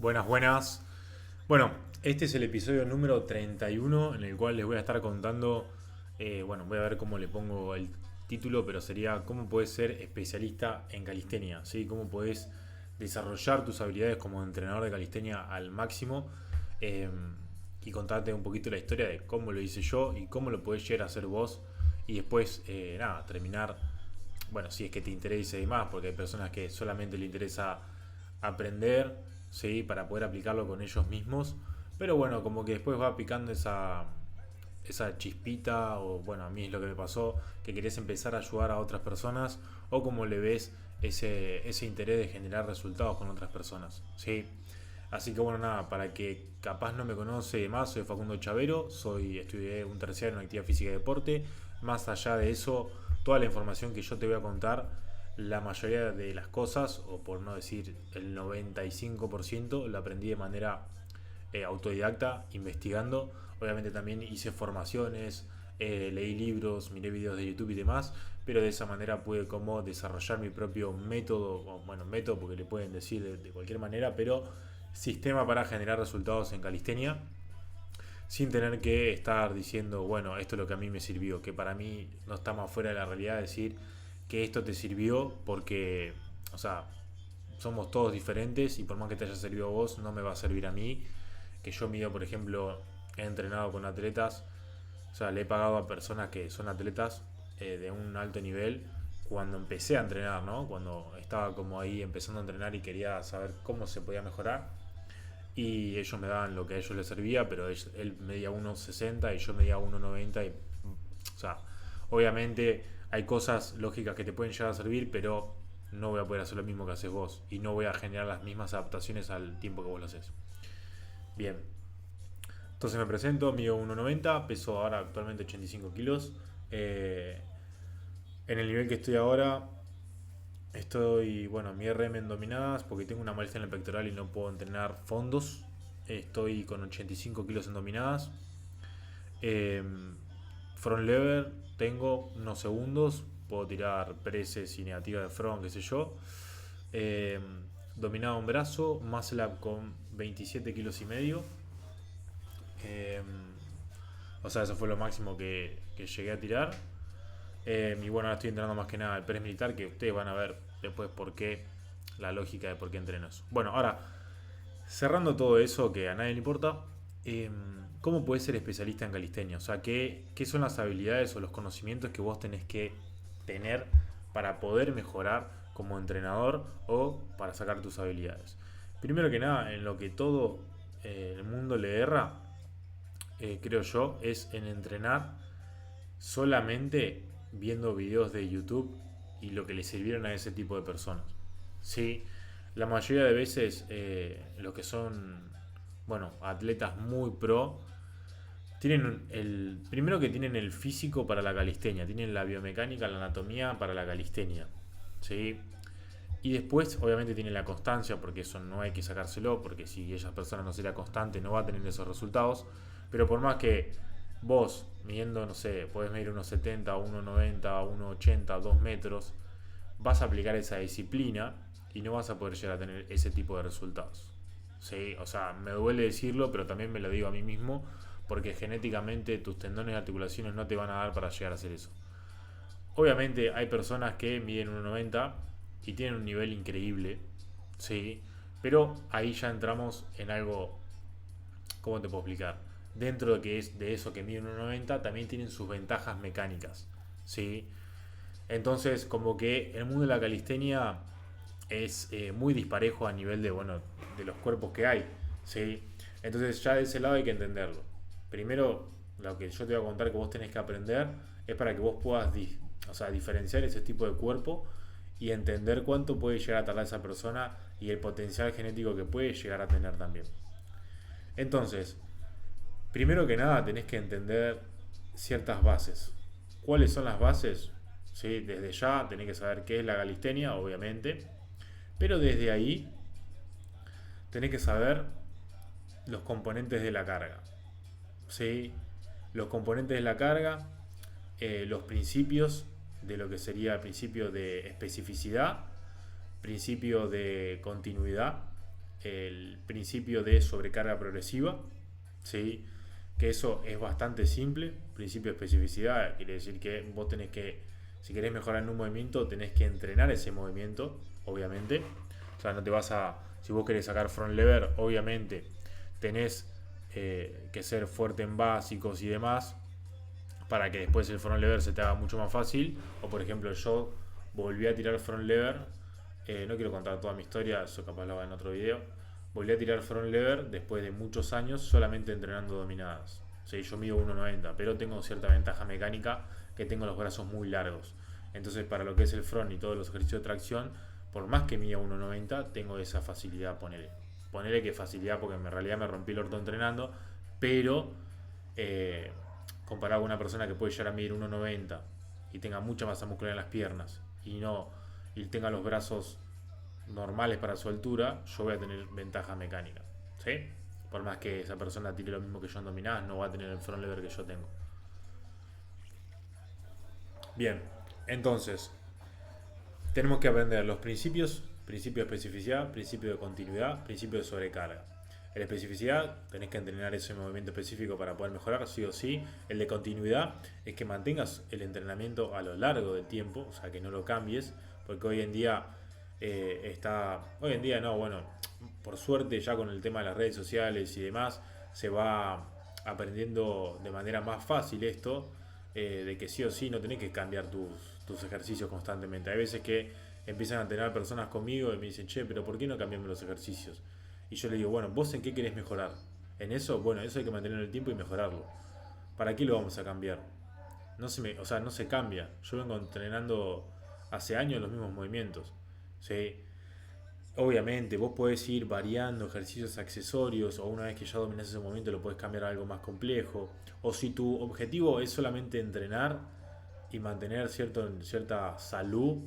Buenas, buenas. Bueno, este es el episodio número 31 en el cual les voy a estar contando, voy a ver cómo le pongo el título, pero sería cómo puedes ser especialista en calistenia, ¿sí? Cómo puedes desarrollar tus habilidades como entrenador de calistenia al máximo eh, y contarte un poquito la historia de cómo lo hice yo y cómo lo podés llegar a hacer vos y después, terminar, bueno, si es que te interesa y demás, porque hay personas que solamente le interesa aprender, ¿sí? Para poder aplicarlo con ellos mismos. Pero bueno, como que después va picando esa chispita, o bueno, a mí es lo que me pasó, que querés empezar a ayudar a otras personas, o como le ves ese interés de generar resultados con otras personas, ¿sí? Así que bueno, nada, para que capaz no me conoce y demás, soy Facundo Chavero, estudié un terciario en actividad física y deporte. Más allá de eso, toda la información que yo te voy a contar, la mayoría de las cosas, o por no decir el 95%, la aprendí de manera autodidacta, investigando. Obviamente también hice formaciones, leí libros, miré videos de YouTube y demás, pero de esa manera pude como desarrollar mi propio método, o bueno, método porque le pueden decir de cualquier manera, pero sistema para generar resultados en calistenia sin tener que estar diciendo, bueno, esto es lo que a mí me sirvió, que para mí no está más fuera de la realidad decir que esto te sirvió porque, o sea, somos todos diferentes y por más que te haya servido a vos, no me va a servir a mí. Que yo mido, por ejemplo, he entrenado con atletas, o sea, le he pagado a personas que son atletas de un alto nivel cuando empecé a entrenar, ¿no? Cuando estaba como ahí empezando a entrenar y quería saber cómo se podía mejorar y ellos me daban lo que a ellos les servía, pero él medía 1,60 y yo medía 1,90 y, o sea, obviamente hay cosas lógicas que te pueden llegar a servir, pero no voy a poder hacer lo mismo que haces vos y no voy a generar las mismas adaptaciones al tiempo que vos lo haces. Bien, entonces me presento, mido 1,90, peso ahora actualmente 85 kilos. Eh, en el nivel que estoy ahora, estoy, bueno, mi RM en dominadas porque tengo una molestia en el pectoral y no puedo entrenar fondos. Estoy con 85 kilos en dominadas. Eh, Front lever tengo unos segundos. Puedo tirar preses y negativas de front, qué sé yo. Eh, Dominado en brazo, muscle up con 27 kilos y medio. Eh, o sea, eso fue lo máximo que llegué a tirar. Y bueno, ahora estoy entrenando más que nada el press militar, que ustedes van a ver después por qué, la lógica de por qué entreno eso. Bueno, ahora, cerrando todo eso que a nadie le importa, ¿cómo puedes ser especialista en calistenia? O sea, ¿qué son las habilidades o los conocimientos que vos tenés que tener para poder mejorar como entrenador o para sacar tus habilidades? Primero que nada, en lo que todo el mundo le erra, creo yo, es en entrenar solamente viendo videos de YouTube y lo que le sirvieron a ese tipo de personas. Sí, la mayoría de veces los que son, bueno, atletas muy pro, tienen primero que tienen el físico para la calistenia, tienen la biomecánica, la anatomía para la calistenia. ¿Sí? Y después, obviamente, tienen la constancia, porque eso no hay que sacárselo, porque si esa persona no será constante, no va a tener esos resultados. Pero por más que vos, midiendo, no sé, podés medir unos 70, 1,90, 1,80, 2 metros, vas a aplicar esa disciplina y no vas a poder llegar a tener ese tipo de resultados. Sí, o sea, me duele decirlo, pero también me lo digo a mí mismo, porque genéticamente tus tendones y articulaciones no te van a dar para llegar a hacer eso. Obviamente hay personas que miden 1,90 y tienen un nivel increíble, sí, pero ahí ya entramos en algo, ¿cómo te puedo explicar? Dentro de que es de eso que miden 1,90 también tienen sus ventajas mecánicas, sí. Entonces, como que el mundo de la calistenia es muy disparejo a nivel de, bueno, de los cuerpos que hay, ¿sí? Entonces ya de ese lado hay que entenderlo. Primero, lo que yo te voy a contar que vos tenés que aprender es para que vos puedas o sea, diferenciar ese tipo de cuerpo y entender cuánto puede llegar a tardar esa persona y el potencial genético que puede llegar a tener también. Entonces, primero que nada tenés que entender ciertas bases. ¿Cuáles son las bases? ¿Sí? Desde ya tenés que saber qué es la calistenia, obviamente, pero desde ahí tenés que saber los componentes de la carga. ¿Sí? Los componentes de la carga, los principios de lo que sería el principio de especificidad, principio de continuidad, el principio de sobrecarga progresiva, ¿sí? Que eso es bastante simple. Principio de especificidad quiere decir que vos tenés que, si querés mejorar en un movimiento, tenés que entrenar ese movimiento, obviamente. O sea, no te vas a, si vos querés sacar front lever, obviamente tenés que ser fuerte en básicos y demás, para que después el front lever se te haga mucho más fácil. O por ejemplo, yo volví a tirar front lever, no quiero contar toda mi historia, eso capaz lo hago en otro video. Volví a tirar front lever después de muchos años solamente entrenando dominadas. Sí, yo mido 1,90, pero tengo cierta ventaja mecánica, que tengo los brazos muy largos. Entonces, para lo que es el front y todos los ejercicios de tracción, por más que mida 1,90, tengo esa facilidad. Ponele que facilidad, porque en realidad me rompí el orto entrenando, pero eh, comparado con una persona que puede llegar a medir 1,90 y tenga mucha masa muscular en las piernas y tenga los brazos normales para su altura, yo voy a tener ventaja mecánica, ¿sí? Por más que esa persona tire lo mismo que yo en dominadas, no va a tener el front lever que yo tengo. Bien, entonces tenemos que aprender los principios: principio de especificidad, principio de continuidad, principio de sobrecarga. En la especificidad tenés que entrenar ese movimiento específico para poder mejorar, sí o sí. El de continuidad es que mantengas el entrenamiento a lo largo del tiempo, o sea, que no lo cambies, porque hoy en día hoy en día no, bueno, por suerte ya con el tema de las redes sociales y demás, se va aprendiendo de manera más fácil esto, de que sí o sí no tenés que cambiar tus ejercicios constantemente. Hay veces que empiezan a tener personas conmigo y me dicen, che, pero ¿por qué no cambiamos los ejercicios? Y yo le digo, bueno, ¿vos en qué querés mejorar? En eso, bueno, eso hay que mantener el tiempo y mejorarlo. ¿Para qué lo vamos a cambiar? O sea, no se cambia. Yo vengo entrenando hace años los mismos movimientos. ¿Sí? Obviamente, vos podés ir variando ejercicios accesorios, o una vez que ya dominás ese movimiento lo podés cambiar a algo más complejo. O si tu objetivo es solamente entrenar y mantener cierta salud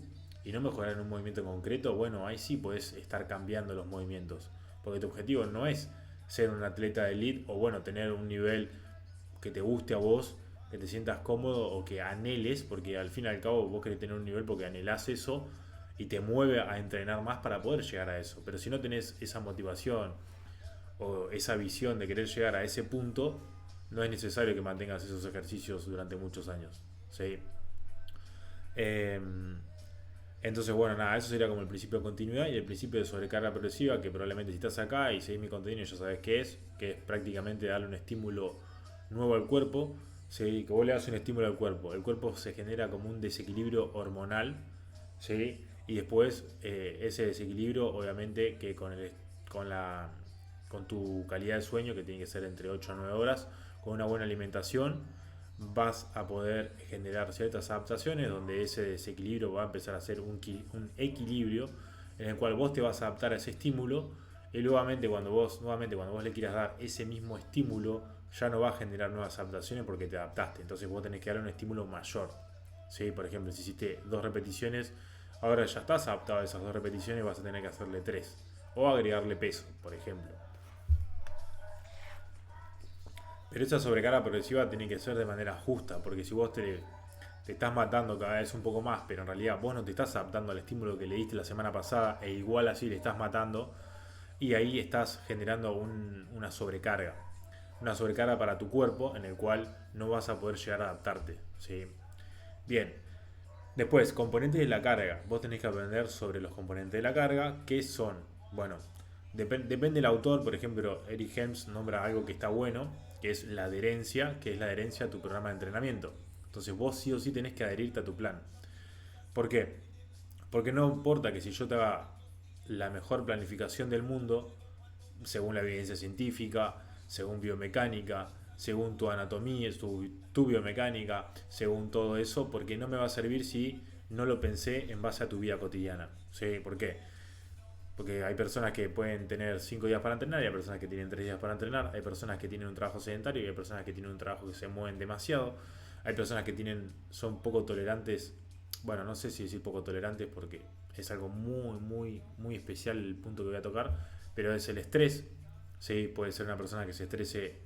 y no mejorar en un movimiento concreto, bueno, ahí sí podés estar cambiando los movimientos. Porque tu objetivo no es ser un atleta de elite o bueno, tener un nivel que te guste a vos, que te sientas cómodo o que anheles, porque al fin y al cabo vos querés tener un nivel porque anhelás eso y te mueve a entrenar más para poder llegar a eso. Pero si no tenés esa motivación o esa visión de querer llegar a ese punto, no es necesario que mantengas esos ejercicios durante muchos años. ¿Sí? Eh, entonces, bueno, nada, eso sería como el principio de continuidad y el principio de sobrecarga progresiva, que probablemente si estás acá y seguís mi contenido ya sabes qué es, que es prácticamente darle un estímulo nuevo al cuerpo. ¿Sí? Que vos le das un estímulo al cuerpo, el cuerpo se genera como un desequilibrio hormonal, ¿sí? Y después ese desequilibrio, obviamente, que con tu calidad de sueño, que tiene que ser entre 8 a 9 horas, con una buena alimentación, vas a poder generar ciertas adaptaciones donde ese desequilibrio va a empezar a ser un equilibrio en el cual vos te vas a adaptar a ese estímulo y nuevamente cuando vos le quieras dar ese mismo estímulo ya no va a generar nuevas adaptaciones porque te adaptaste, entonces vos tenés que darle un estímulo mayor. ¿Sí? Por ejemplo, si hiciste 2 repeticiones, ahora ya estás adaptado a esas 2 repeticiones, vas a tener que hacerle 3 o agregarle peso, por ejemplo. Pero esa sobrecarga progresiva tiene que ser de manera justa, porque si vos te estás matando cada vez un poco más, pero en realidad vos no te estás adaptando al estímulo que le diste la semana pasada e igual así le estás matando, y ahí estás generando una sobrecarga. Una sobrecarga para tu cuerpo en el cual no vas a poder llegar a adaptarte. ¿Sí? Bien, después, componentes de la carga. Vos tenés que aprender sobre los componentes de la carga. ¿Qué son? Bueno, depende del autor. Por ejemplo, Eric Helms nombra algo que está bueno, que es la adherencia, que es la adherencia a tu programa de entrenamiento. Entonces vos sí o sí tenés que adherirte a tu plan. ¿Por qué? Porque no importa que si yo te haga la mejor planificación del mundo, según la evidencia científica, según biomecánica, según tu anatomía, tu biomecánica, según todo eso, porque no me va a servir si no lo pensé en base a tu vida cotidiana. ¿Sí? ¿Por qué? Porque hay personas que pueden tener 5 días para entrenar, y hay personas que tienen 3 días para entrenar, hay personas que tienen un trabajo sedentario y hay personas que tienen un trabajo que se mueven demasiado, hay personas que son poco tolerantes, bueno, no sé si decir poco tolerantes porque es algo muy, muy, muy especial el punto que voy a tocar, pero es el estrés. ¿Sí? Puede ser una persona que se estrese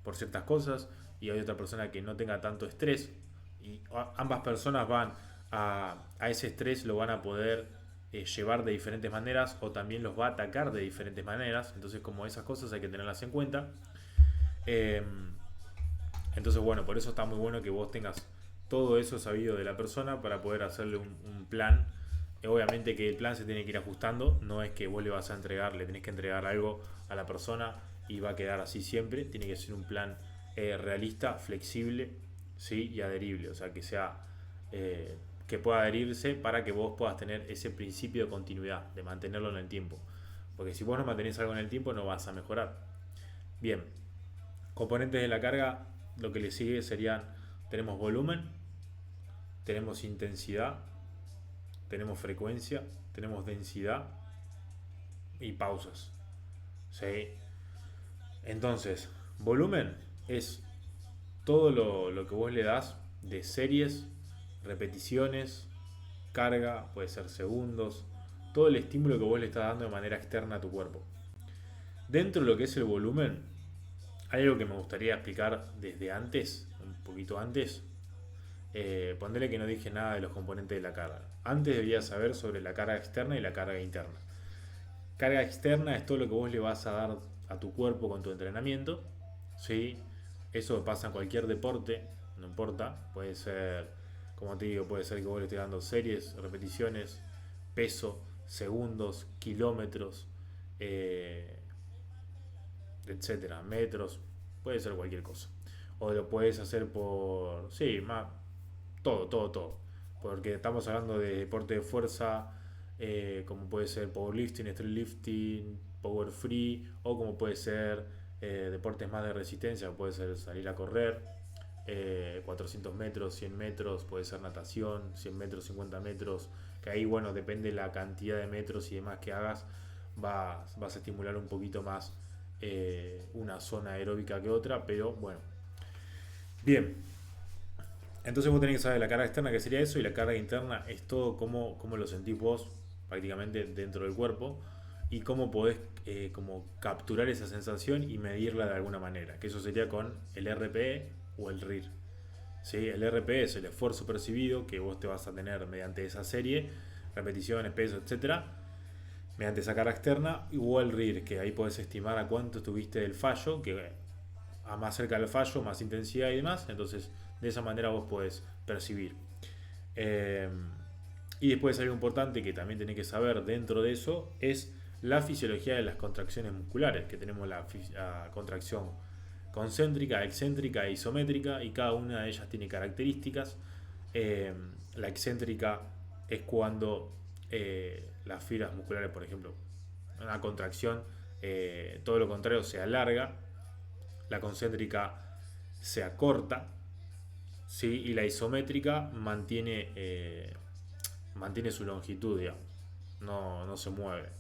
por ciertas cosas y hay otra persona que no tenga tanto estrés y ambas personas van a ese estrés lo van a poder llevar de diferentes maneras o también los va a atacar de diferentes maneras. Entonces, como esas cosas hay que tenerlas en cuenta. Eh, entonces, bueno, por eso está muy bueno que vos tengas todo eso sabido de la persona para poder hacerle un plan. Obviamente que el plan se tiene que ir ajustando, no es que vos le vas a entregar, le tenés que entregar algo a la persona y va a quedar así siempre. Tiene que ser un plan realista, flexible, ¿sí? Y adherible, o sea, que sea que pueda adherirse para que vos puedas tener ese principio de continuidad, de mantenerlo en el tiempo. Porque si vos no mantenés algo en el tiempo no vas a mejorar. Bien, componentes de la carga, lo que le sigue serían, tenemos volumen, tenemos intensidad, tenemos frecuencia, tenemos densidad y pausas. ¿Sí? Entonces, volumen es todo lo que vos le das de series, repeticiones, carga, puede ser segundos, todo el estímulo que vos le estás dando de manera externa a tu cuerpo. Dentro de lo que es el volumen, hay algo que me gustaría explicar desde antes, un poquito antes. Ponerle que no dije nada de los componentes de la carga. Antes deberías saber sobre la carga externa y la carga interna. Carga externa es todo lo que vos le vas a dar a tu cuerpo con tu entrenamiento. ¿Sí? Eso pasa en cualquier deporte, no importa. Puede ser, como te digo, puede ser que vos le estés dando series, repeticiones, peso, segundos, kilómetros, eh, etcétera, metros, puede ser cualquier cosa. O lo puedes hacer por, sí, más, todo. Porque estamos hablando de deporte de fuerza, como puede ser powerlifting, streetlifting, power free, o como puede ser deportes más de resistencia, puede ser salir a correr, 400 metros, 100 metros, puede ser natación, 100 metros, 50 metros, que ahí, bueno, depende de la cantidad de metros y demás que hagas, vas a estimular un poquito más una zona aeróbica que otra, pero bueno. Bien, entonces vos tenés que saber la carga externa que sería eso y la carga interna es todo cómo lo sentís vos prácticamente dentro del cuerpo y cómo podés como capturar esa sensación y medirla de alguna manera, que eso sería con el RPE o el RIR. ¿Sí? El RPE es el esfuerzo percibido que vos te vas a tener mediante esa serie, repeticiones, peso, etcétera, mediante esa carga externa, o el RIR, que ahí podés estimar a cuánto tuviste del fallo, que a más cerca del fallo, más intensidad y demás, entonces de esa manera vos podés percibir. Eh, y después algo importante que también tenés que saber dentro de eso es la fisiología de las contracciones musculares, que tenemos la contracción concéntrica, excéntrica e isométrica y cada una de ellas tiene características. Eh, la excéntrica es cuando las fibras musculares, por ejemplo, una contracción, todo lo contrario, se alarga, la concéntrica se acorta, ¿sí? Y la isométrica mantiene su longitud, digamos. No se mueve.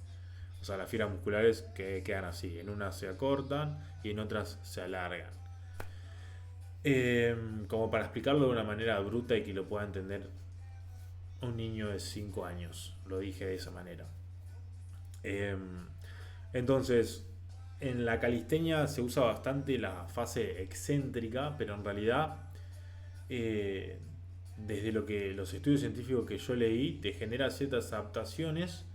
O sea, las fibras musculares que quedan así. En unas se acortan y en otras se alargan. Como para explicarlo de una manera bruta y que lo pueda entender un niño de 5 años. Lo dije de esa manera. Eh, entonces, en la calistenia se usa bastante la fase excéntrica, pero en realidad, eh, desde los estudios científicos que yo leí, te genera ciertas adaptaciones,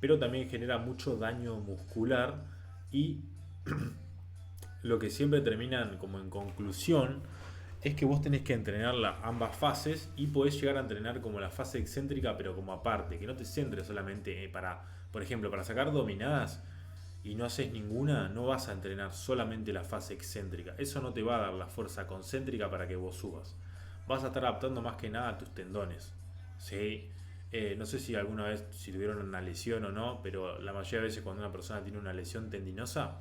pero también genera mucho daño muscular y lo que siempre terminan como en conclusión es que vos tenés que entrenar ambas fases y podés llegar a entrenar como la fase excéntrica pero como aparte, que no te centres solamente por ejemplo, para sacar dominadas y no haces ninguna, no vas a entrenar solamente la fase excéntrica. Eso no te va a dar la fuerza concéntrica para que vos subas. Vas a estar adaptando más que nada a tus tendones. ¿Sí? No sé si alguna vez si tuvieron una lesión o no, pero la mayoría de veces cuando una persona tiene una lesión tendinosa,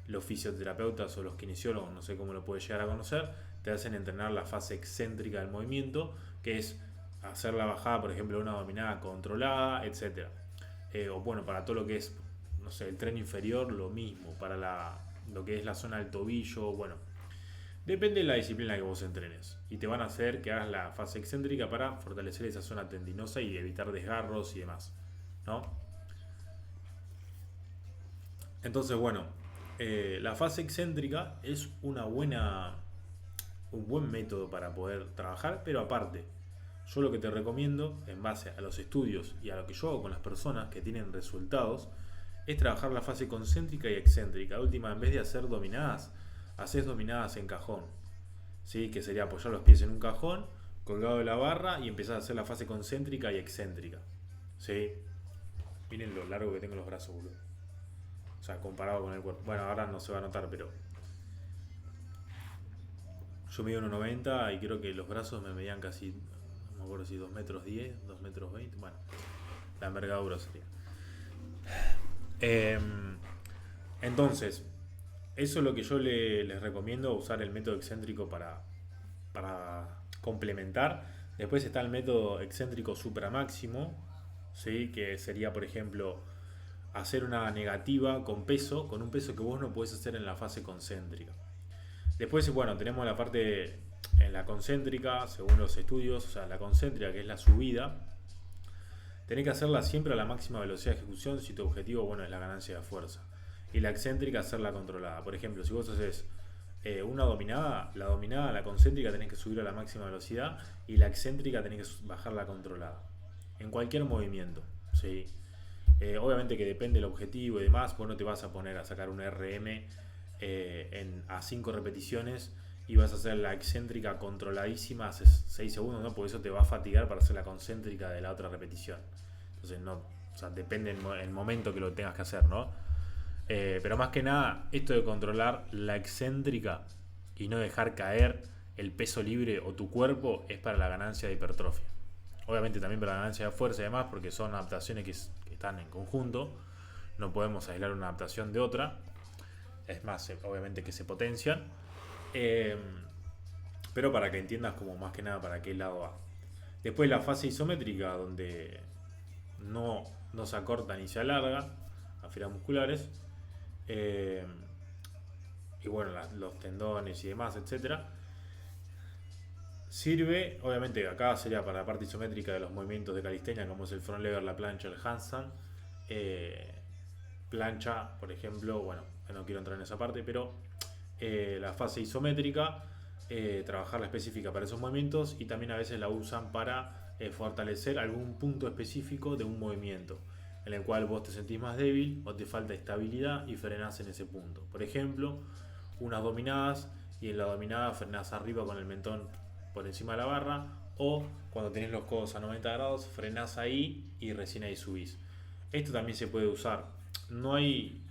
los fisioterapeutas o los kinesiólogos, no sé cómo lo puedes llegar a conocer, te hacen entrenar la fase excéntrica del movimiento, que es hacer la bajada, por ejemplo, de una dominada controlada, etcétera. O bueno, para todo lo que es, no sé, el tren inferior, lo mismo, para lo que es la zona del tobillo, bueno, depende de la disciplina que vos entrenes. Y te van a hacer que hagas la fase excéntrica para fortalecer esa zona tendinosa y evitar desgarros y demás, ¿no? Entonces, bueno, la fase excéntrica es un buen método para poder trabajar, pero aparte. Yo lo que te recomiendo, en base a los estudios y a lo que yo hago con las personas que tienen resultados, es trabajar la fase concéntrica y excéntrica. De última, en vez de hacer dominadas, haces dominadas en cajón. ¿Sí? Que sería apoyar los pies en un cajón, colgado de la barra y empezar a hacer la fase concéntrica y excéntrica. ¿Sí? Miren lo largo que tengo los brazos, boludo. O sea, comparado con el cuerpo. Bueno, ahora no se va a notar, pero yo mido 1,90 y creo que los brazos me medían casi, no me acuerdo si 2 metros 10, 2 metros 20. Bueno, la envergadura sería. Eh, entonces, eso es lo que yo les recomiendo, usar el método excéntrico para complementar. Después está el método excéntrico supramáximo, ¿sí? Que sería, por ejemplo, hacer una negativa con peso, con un peso que vos no podés hacer en la fase concéntrica. Después, bueno, tenemos la parte en la concéntrica, según los estudios, o sea, la concéntrica, que es la subida, tenés que hacerla siempre a la máxima velocidad de ejecución si tu objetivo, bueno, es la ganancia de fuerza. Y la excéntrica, hacerla controlada. Por ejemplo, si vos haces una dominada, la concéntrica tenés que subir a la máxima velocidad y la excéntrica tenés que bajarla controlada. En cualquier movimiento, ¿sí? Obviamente que depende del objetivo y demás, vos no te vas a poner a sacar un RM a 5 repeticiones y vas a hacer la excéntrica controladísima hace 6 segundos, ¿no? Porque eso te va a fatigar para hacer la concéntrica de la otra repetición. Entonces, no, o sea, depende el momento que lo tengas que hacer, ¿no? Pero más que nada, esto de controlar la excéntrica y no dejar caer el peso libre o tu cuerpo es para la ganancia de hipertrofia. Obviamente también para la ganancia de fuerza y demás, porque son adaptaciones que están en conjunto. No podemos aislar una adaptación de otra. Es más, obviamente que se potencian. Pero para que entiendas como más que nada para qué lado va. Después la fase isométrica, donde no se acorta ni se alarga las fibras musculares. Y bueno, los tendones y demás, etcétera. Sirve, obviamente acá sería para la parte isométrica de los movimientos de calistenia, como es el front lever, la plancha, el handstand. Plancha, por ejemplo, bueno, no quiero entrar en esa parte, pero la fase isométrica, trabajar la específica para esos movimientos, y también a veces la usan para fortalecer algún punto específico de un movimiento en el cual vos te sentís más débil o te falta estabilidad y frenás en ese punto. Por ejemplo, unas dominadas, y en la dominada frenás arriba con el mentón por encima de la barra, o cuando tenés los codos a 90 grados frenás ahí y recién ahí subís. Esto también se puede usar. No hay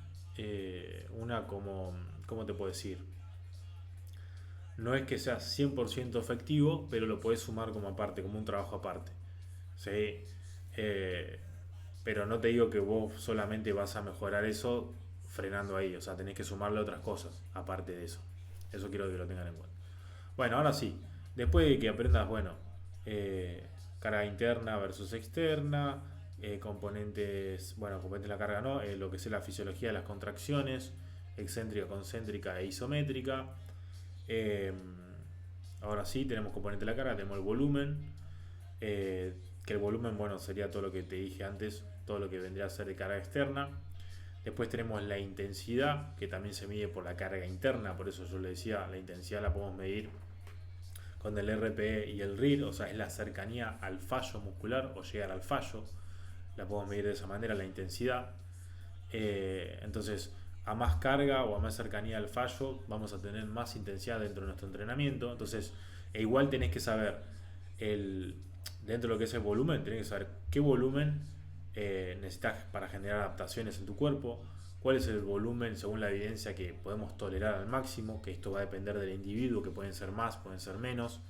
una como, ¿cómo te puedo decir? No es que sea 100% efectivo, pero lo podés sumar como aparte, como un trabajo aparte. ¿Sí? Pero no te digo que vos solamente vas a mejorar eso frenando ahí. O sea, tenés que sumarle otras cosas aparte de eso. Eso quiero que lo tengan en cuenta. Bueno, ahora sí. Después de que aprendas, bueno, carga interna versus externa, componentes, bueno, componentes de la carga no, lo que es la fisiología de las contracciones, excéntrica, concéntrica e isométrica. Ahora sí, tenemos componente de la carga, tenemos el volumen, que el volumen, bueno, sería todo lo que te dije antes, todo lo que vendría a ser de carga externa. Después tenemos la intensidad, que también se mide por la carga interna, por eso yo le decía, la intensidad la podemos medir con el RPE y el RIR, o sea, es la cercanía al fallo muscular o llegar al fallo, la podemos medir de esa manera, la intensidad. Entonces, a más carga o a más cercanía al fallo, vamos a tener más intensidad dentro de nuestro entrenamiento. Entonces, igual tenés que saber, dentro de lo que es el volumen, tenés que saber qué volumen necesitas para generar adaptaciones en tu cuerpo, cuál es el volumen según la evidencia que podemos tolerar al máximo, que esto va a depender del individuo, que pueden ser más, pueden ser menos.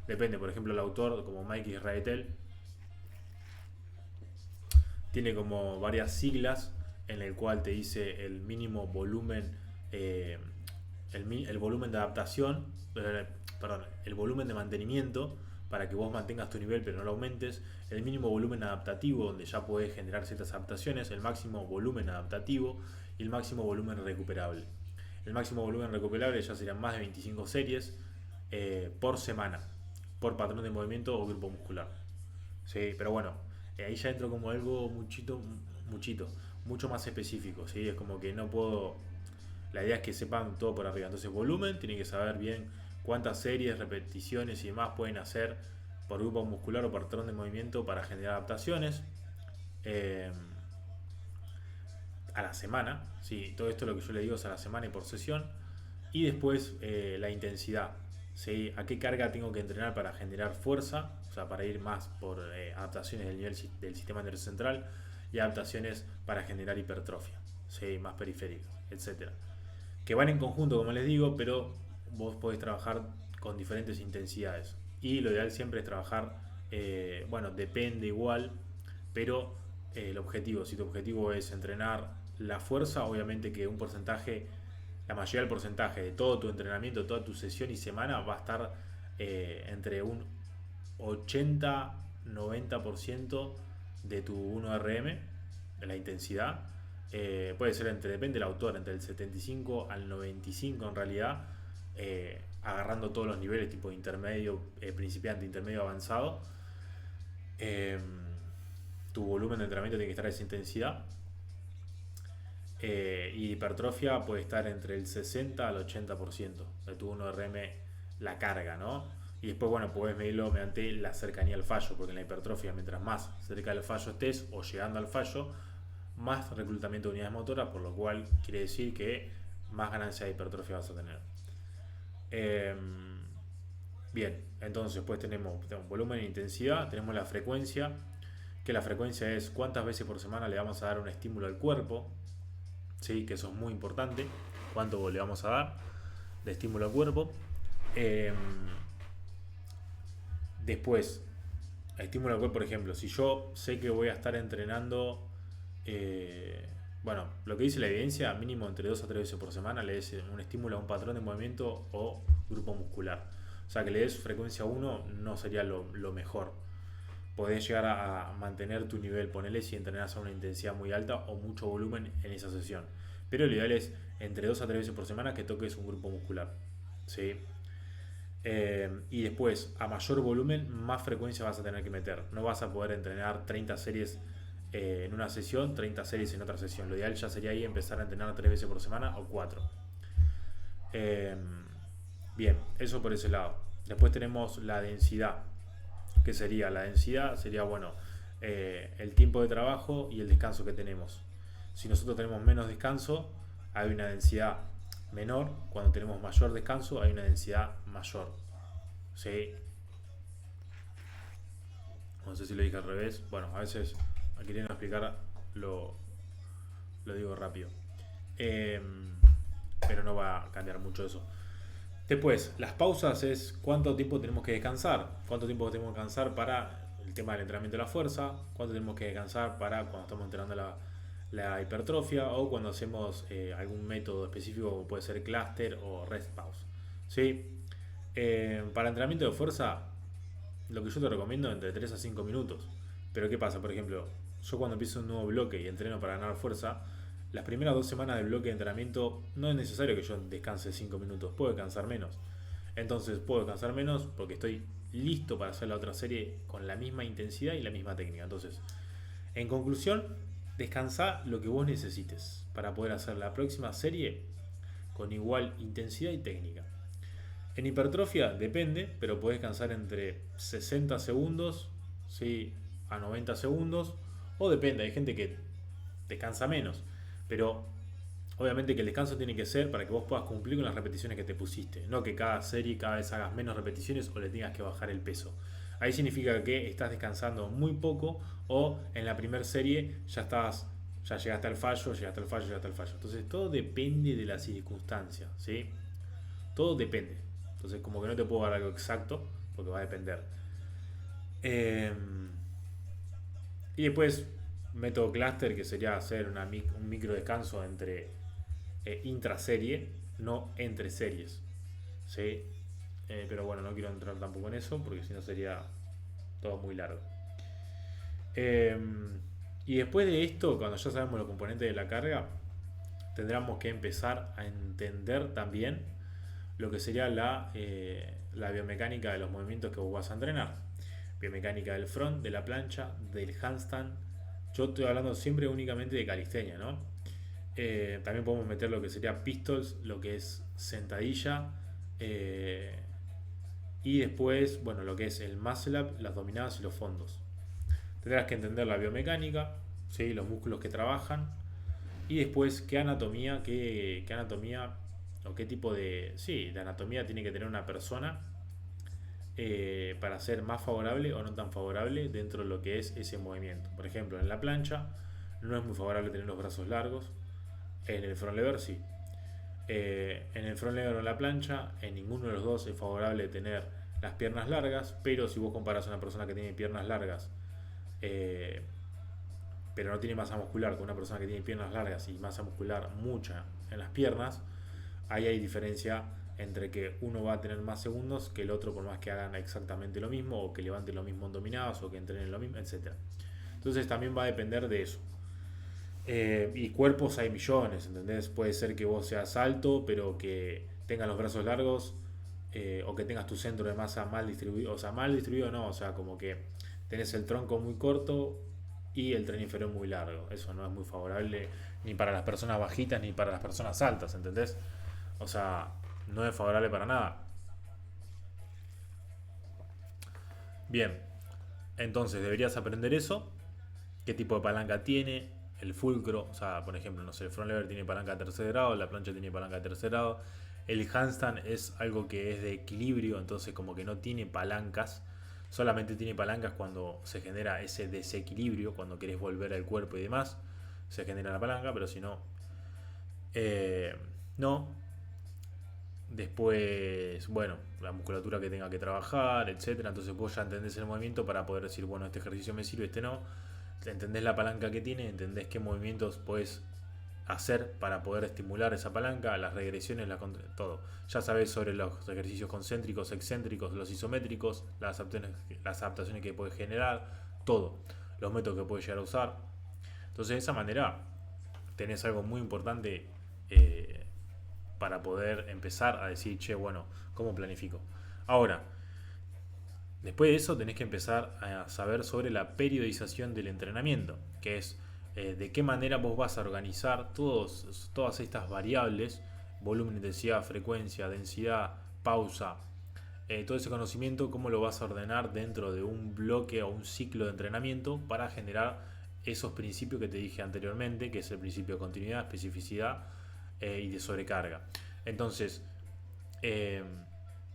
Depende, por ejemplo, el autor, como Mike Israetel, tiene como varias siglas en el cual te dice el mínimo volumen, el volumen de adaptación, perdón, el volumen de mantenimiento para que vos mantengas tu nivel pero no lo aumentes, el mínimo volumen adaptativo donde ya podés generar ciertas adaptaciones, el máximo volumen adaptativo y el máximo volumen recuperable. El máximo volumen recuperable ya serían más de 25 series por semana, por patrón de movimiento o grupo muscular. Sí, pero bueno, ahí ya entro como algo mucho más específico, ¿sí? Es como que no puedo. La idea es que sepan todo por arriba. Entonces, volumen, tienen que saber bien cuántas series, repeticiones y demás pueden hacer por grupo muscular o patrón de movimiento para generar adaptaciones. Eh, a la semana, ¿sí? Todo esto lo que yo le digo es a la semana y por sesión. Y después la intensidad, ¿sí? A qué carga tengo que entrenar para generar fuerza, o sea, para ir más por adaptaciones del nivel del sistema nervioso central y adaptaciones para generar hipertrofia, ¿sí? Más periférica, etcétera. Que van en conjunto, como les digo, pero vos podés trabajar con diferentes intensidades. Y lo ideal siempre es trabajar, bueno, depende igual, pero el objetivo, si tu objetivo es entrenar la fuerza, obviamente que un porcentaje, la mayoría del porcentaje de todo tu entrenamiento, toda tu sesión y semana va a estar entre un 80-90% de tu 1RM, de la intensidad. Puede ser entre, depende del autor, entre el 75 al 95 en realidad, agarrando todos los niveles, tipo intermedio, principiante, intermedio, avanzado. Eh, Tu volumen de entrenamiento tiene que estar a esa intensidad. Y hipertrofia puede estar entre el 60 al 80% de tu 1RM, la carga, ¿no? Y después, bueno, podés medirlo mediante la cercanía al fallo, porque en la hipertrofia, mientras más cerca del fallo estés o llegando al fallo, más reclutamiento de unidades motoras, por lo cual quiere decir que más ganancia de hipertrofia vas a tener. Eh, Bien, entonces pues tenemos volumen e intensidad, tenemos la frecuencia, que la frecuencia es cuántas veces por semana le vamos a dar un estímulo al cuerpo, ¿sí? Que eso es muy importante, cuánto le vamos a dar de estímulo al cuerpo. Eh, Después, estímulo al cuerpo, por ejemplo, si yo sé que voy a estar entrenando, bueno, lo que dice la evidencia, mínimo entre 2 a 3 veces por semana le des un estímulo a un patrón de movimiento o grupo muscular. O sea, que le des frecuencia 1 no sería lo mejor. Podés llegar a mantener tu nivel, ponele si entrenás a una intensidad muy alta o mucho volumen en esa sesión. Pero lo ideal es entre 2 a 3 veces por semana que toques un grupo muscular. ¿Sí? Y después, a mayor volumen, más frecuencia vas a tener que meter. No vas a poder entrenar 30 series en una sesión, 30 series en otra sesión. Lo ideal ya sería ahí empezar a entrenar 3 veces por semana o 4. Eh, Bien, eso por ese lado. Después tenemos la densidad. ¿Qué sería? La densidad sería, bueno, el tiempo de trabajo y el descanso que tenemos. Si nosotros tenemos menos descanso, hay una densidad menor. Cuando tenemos mayor descanso, hay una densidad mayor. ¿Sí? No sé si lo dije al revés. Bueno, a veces queriendo explicar lo, lo digo rápido. Eh, pero no va a cambiar mucho eso. Después, las pausas es cuánto tiempo tenemos que descansar. Cuánto tiempo tenemos que descansar para el tema del entrenamiento de la fuerza. Cuánto tenemos que descansar para cuando estamos entrenando la hipertrofia o cuando hacemos algún método específico como puede ser cluster o rest pause. ¿Sí? Para entrenamiento de fuerza, lo que yo te recomiendo entre 3 a 5 minutos. Pero ¿qué pasa? Por ejemplo, yo cuando empiezo un nuevo bloque y entreno para ganar fuerza, las primeras 2 semanas del bloque de entrenamiento no es necesario que yo descanse 5 minutos, puedo descansar menos. Entonces puedo descansar menos porque estoy listo para hacer la otra serie con la misma intensidad y la misma técnica. Entonces, en conclusión, descansa lo que vos necesites para poder hacer la próxima serie con igual intensidad y técnica. En hipertrofia depende, pero podés descansar entre 60 segundos, ¿sí? A 90 segundos, o depende, hay gente que descansa menos, pero obviamente que el descanso tiene que ser para que vos puedas cumplir con las repeticiones que te pusiste, no que cada serie cada vez hagas menos repeticiones o le tengas que bajar el peso. Ahí significa que estás descansando muy poco o en la primera serie ya llegaste al fallo, llegaste al fallo, llegaste al fallo. Entonces todo depende de las circunstancias, ¿sí? Todo depende. Entonces como que no te puedo dar algo exacto porque va a depender. Eh, y después método cluster que sería hacer un micro descanso entre intraserie, no entre series. ¿Sí? Pero bueno, no quiero entrar tampoco en eso porque si no sería todo muy largo. Eh, y después de esto, cuando ya sabemos los componentes de la carga, tendríamos que empezar a entender también lo que sería la biomecánica de los movimientos que vos vas a entrenar. Biomecánica del front, de la plancha, del handstand. Yo estoy hablando siempre únicamente de calistenia, ¿no? También podemos meter lo que sería pistols, lo que es sentadilla, Y después, bueno, lo que es el muscle up, las dominadas y los fondos. Tendrás que entender la biomecánica, ¿sí? Los músculos que trabajan. Y después, qué anatomía o qué tipo de, sí, de anatomía tiene que tener una persona para ser más favorable o no tan favorable dentro de lo que es ese movimiento. Por ejemplo, en la plancha no es muy favorable tener los brazos largos. En el front lever sí. En el front lever o en la plancha, en ninguno de los dos es favorable tener las piernas largas, pero si vos comparas a una persona que tiene piernas largas, eh, pero no tiene masa muscular, con una persona que tiene piernas largas y masa muscular mucha en las piernas, ahí hay diferencia entre que uno va a tener más segundos que el otro por más que hagan exactamente lo mismo o que levanten lo mismo en dominados o que entrenen lo mismo, etcétera. Entonces también va a depender de eso. Y cuerpos hay millones, ¿entendés? Puede ser que vos seas alto, pero que tengas los brazos largos, o que tengas tu centro de masa mal distribuido. O sea, mal distribuido no, o sea, como que tenés el tronco muy corto y el tren inferior muy largo. Eso no es muy favorable ni para las personas bajitas ni para las personas altas, ¿entendés? O sea, no es favorable para nada. Bien, entonces deberías aprender eso, qué tipo de palanca tiene, el fulcro, o sea, por ejemplo, no sé, el front lever tiene palanca de tercer grado, la plancha tiene palanca de tercer grado, el handstand es algo que es de equilibrio, entonces como que no tiene palancas, solamente tiene palancas cuando se genera ese desequilibrio, cuando querés volver al cuerpo y demás, se genera la palanca, pero si no, eh, no. Después, bueno, la musculatura que tenga que trabajar, etcétera. Entonces vos ya entendés el movimiento para poder decir, bueno, este ejercicio me sirve, este no. Entendés la palanca que tiene, entendés qué movimientos podés hacer para poder estimular esa palanca, las regresiones, todo. Ya sabés sobre los ejercicios concéntricos, excéntricos, los isométricos, las adaptaciones que puedes generar, todo. Los métodos que puedes llegar a usar. Entonces de esa manera tenés algo muy importante eh, para poder empezar a decir, che, bueno, ¿cómo planifico? Ahora, después de eso tenés que empezar a saber sobre la periodización del entrenamiento, que es de qué manera vos vas a organizar todas estas variables, volumen, intensidad, frecuencia, densidad, pausa, todo ese conocimiento, cómo lo vas a ordenar dentro de un bloque o un ciclo de entrenamiento para generar esos principios que te dije anteriormente, que es el principio de continuidad, especificidad y de sobrecarga. Entonces, eh,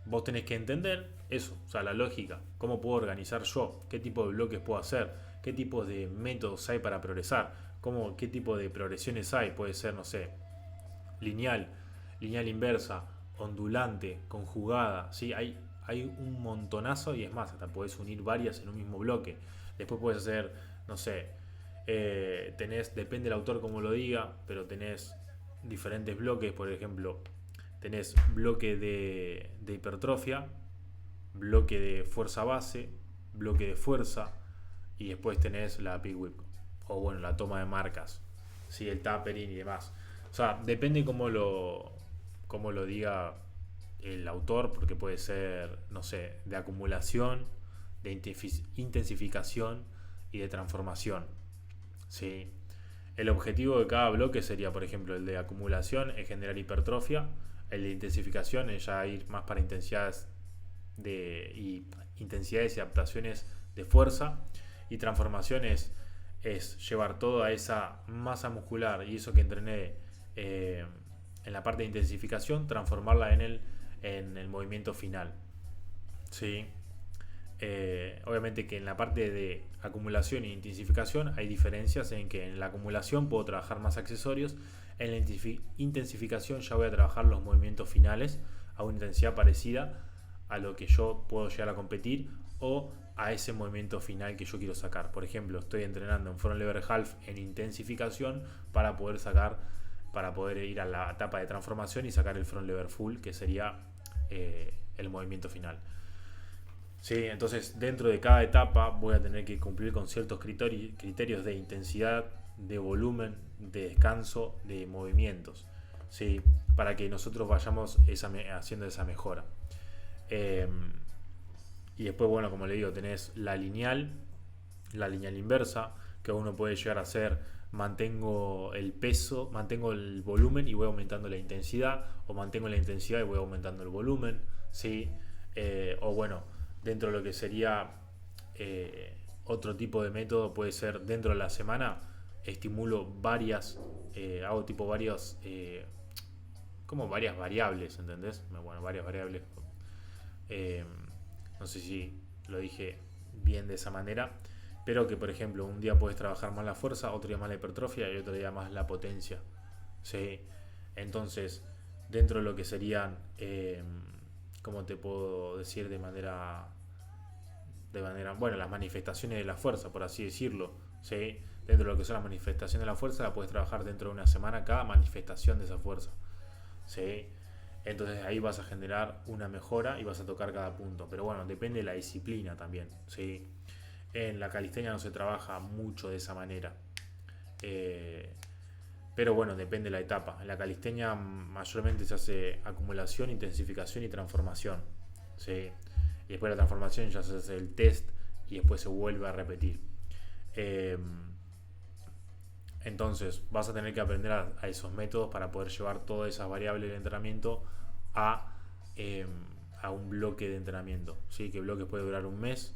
vos tenés que entender eso, o sea, la lógica, cómo puedo organizar yo, qué tipo de bloques puedo hacer, qué tipo de métodos hay para progresar, qué tipo de progresiones hay, puede ser, no sé, lineal, lineal inversa, ondulante, conjugada, ¿sí? Hay un montonazo y es más, hasta podés unir varias en un mismo bloque. Después puedes hacer, no sé, depende del autor como lo diga, pero tenés diferentes bloques, por ejemplo, tenés bloque de hipertrofia, bloque de fuerza base, bloque de fuerza y después tenés la pig whip o bueno, la toma de marcas, ¿sí? El tapering y demás. O sea, depende cómo lo diga el autor, porque puede ser, no sé, de acumulación, de intensificación y de transformación. ¿Sí? El objetivo de cada bloque sería, por ejemplo, el de acumulación es generar hipertrofia, el de intensificación es ya ir más para intensidades y adaptaciones de fuerza, y transformación es llevar toda esa masa muscular y eso que entrené en la parte de intensificación, transformarla en el movimiento final. ¿Sí? Obviamente que en la parte de acumulación e intensificación hay diferencias en que en la acumulación puedo trabajar más accesorios, en la intensificación ya voy a trabajar los movimientos finales a una intensidad parecida a lo que yo puedo llegar a competir o a ese movimiento final que yo quiero sacar. Por ejemplo, estoy entrenando en front lever half en intensificación para poder ir a la etapa de transformación y sacar el front lever full, que sería el movimiento final. Sí, entonces dentro de cada etapa voy a tener que cumplir con ciertos criterios de intensidad, de volumen, de descanso, de movimientos, ¿sí? Para que nosotros vayamos haciendo esa mejora. Eh, y después, bueno, como le digo, tenés la lineal inversa, que uno puede llegar a hacer, mantengo el peso, mantengo el volumen y voy aumentando la intensidad, o mantengo la intensidad y voy aumentando el volumen, ¿sí? O bueno, dentro de lo que sería otro tipo de método, puede ser dentro de la semana, estimulo hago tipo como varias variables, ¿entendés? Bueno, varias variables. eh, no sé si lo dije bien de esa manera, pero que por ejemplo un día puedes trabajar más la fuerza, otro día más la hipertrofia y otro día más la potencia. ¿Sí? Entonces, dentro de lo que serían, ¿cómo te puedo decir bueno, las manifestaciones de la fuerza, por así decirlo? ¿Sí? Dentro de lo que son las manifestaciones de la fuerza, la puedes trabajar dentro de una semana cada manifestación de esa fuerza. ¿Sí? Entonces ahí vas a generar una mejora y vas a tocar cada punto. Pero bueno, depende de la disciplina también. ¿Sí? En la calistenia no se trabaja mucho de esa manera. Eh, pero bueno, depende de la etapa. En la calistenia mayormente se hace acumulación, intensificación y transformación. ¿Sí? Y después de la transformación ya se hace el test y después se vuelve a repetir. Eh, entonces vas a tener que aprender a esos métodos para poder llevar todas esas variables de entrenamiento a, eh, a un bloque de entrenamiento. ¿Sí? Que bloque puede durar un mes,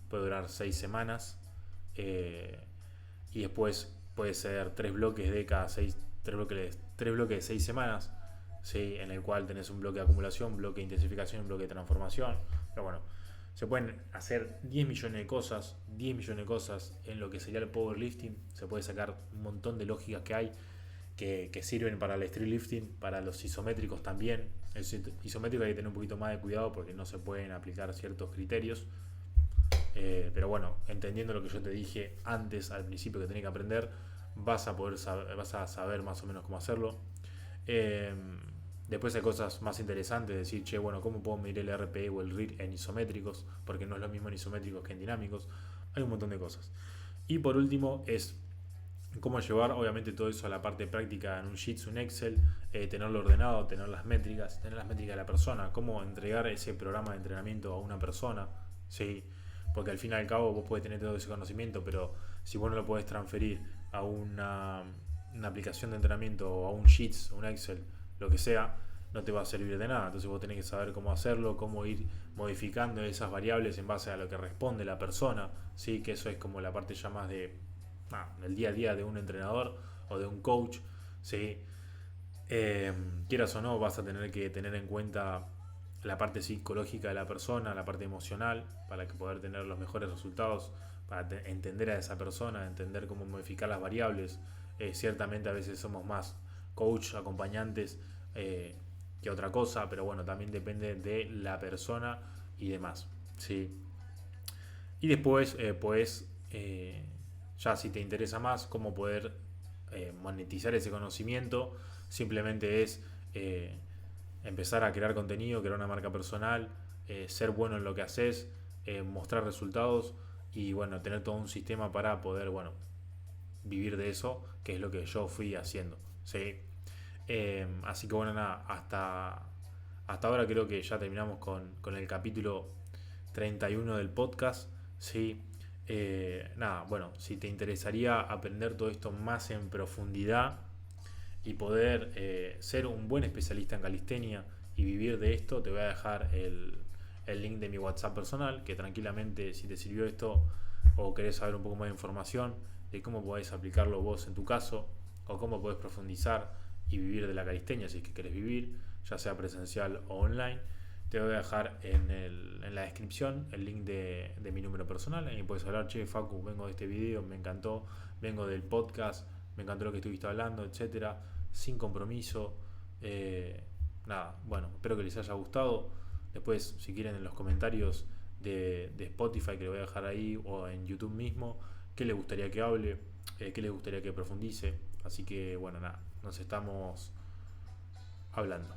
puede durar 6 semanas, eh, y después puede ser tres bloques de 6 semanas, ¿sí? En el cual tenés un bloque de acumulación, un bloque de intensificación, un bloque de transformación. Pero bueno, se pueden hacer 10 millones de cosas, 10 millones de cosas en lo que sería el powerlifting. Se puede sacar un montón de lógicas que hay que sirven para el street lifting, para los isométricos también. El isométrico hay que tener un poquito más de cuidado porque no se pueden aplicar ciertos criterios. Pero bueno, entendiendo lo que yo te dije antes, al principio, que tenés que aprender, vas a saber más o menos cómo hacerlo. Eh, Después hay cosas más interesantes, decir, che, bueno, ¿cómo puedo medir el RPE o el RIR en isométricos? Porque no es lo mismo en isométricos que en dinámicos. Hay un montón de cosas. Y por último es cómo llevar obviamente todo eso a la parte práctica en un Sheets, un Excel, tenerlo ordenado, tener las métricas de la persona, cómo entregar ese programa de entrenamiento a una persona, ¿sí? Porque al fin y al cabo vos podés tener todo ese conocimiento, pero si vos no lo podés transferir a una aplicación de entrenamiento o a un Sheets, un Excel, lo que sea, no te va a servir de nada. Entonces vos tenés que saber cómo hacerlo, cómo ir modificando esas variables en base a lo que responde la persona, ¿sí? Que eso es como la parte ya más del día a día de un entrenador o de un coach, ¿sí? Quieras o no, vas a tener que tener en cuenta la parte psicológica de la persona, la parte emocional, para que poder tener los mejores resultados, para entender a esa persona, entender cómo modificar las variables. Ciertamente a veces somos más coach, acompañantes, que otra cosa, pero bueno, también depende de la persona y demás. ¿Sí? Y después, ya si te interesa más cómo poder monetizar ese conocimiento, simplemente es empezar a crear contenido, crear una marca personal, ser bueno en lo que haces, mostrar resultados y bueno, tener todo un sistema para poder, bueno, vivir de eso, que es lo que yo fui haciendo. ¿Sí? Así que bueno, nada, hasta ahora creo que ya terminamos con el capítulo 31 del podcast. ¿Sí? Nada, bueno, si te interesaría aprender todo esto más en profundidad y poder ser un buen especialista en calistenia y vivir de esto, te voy a dejar el link de mi WhatsApp personal, que tranquilamente, si te sirvió esto o querés saber un poco más de información de cómo podés aplicarlo vos en tu caso, o cómo podés profundizar y vivir de la calistenia si es que querés vivir, ya sea presencial o online, te voy a dejar en la descripción el link de mi número personal. Ahí puedes hablar, che, Facu, vengo de este video, me encantó, vengo del podcast, me encantó lo que estuviste hablando, etcétera, sin compromiso. Nada, bueno, espero que les haya gustado. Después, si quieren, en los comentarios de Spotify, que le voy a dejar ahí, o en YouTube mismo, qué les gustaría que hable, qué les gustaría que profundice. Así que, bueno, nada, nos estamos hablando.